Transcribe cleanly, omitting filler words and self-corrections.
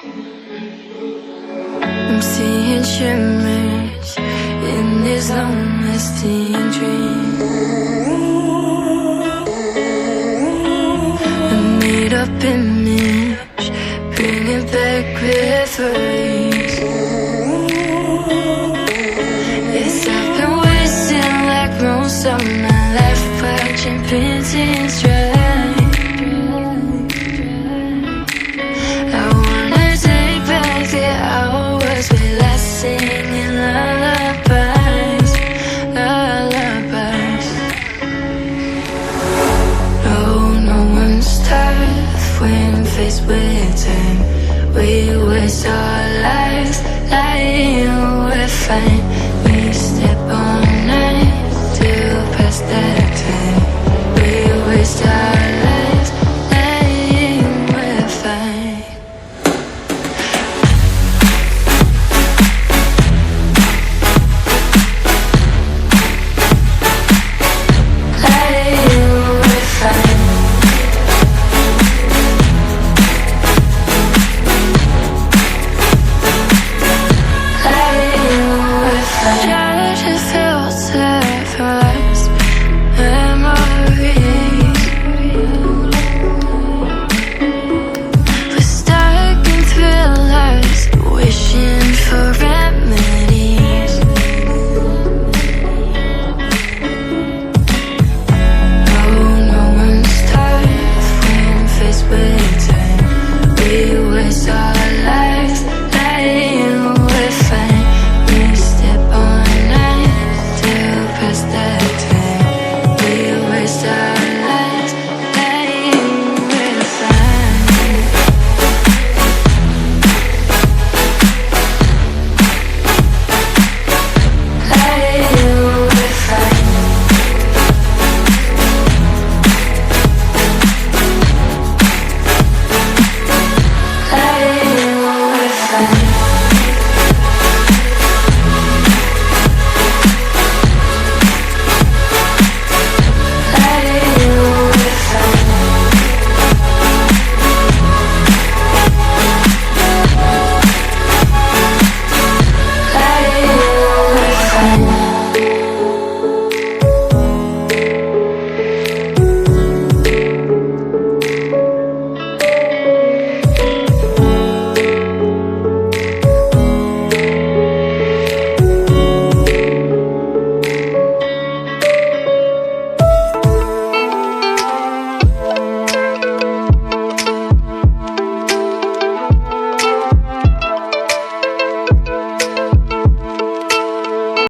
I'm seeing shimmers in these long-lasting dreams. A made-up image, bringing back memories. Yes, I've been wasting like most of my life, watching paintings dry. I wanna take back the hours we last singing lullabies, lullabies. No one's tough when faced with time. We waste our lives lying we're fine. We step on night to pass that time. We waste our lives lying we're fine. Lying we're fine. Try to filter past memories. We're stuck in thrillers, wishing for remedies. No one's tough when faced with time. We waste our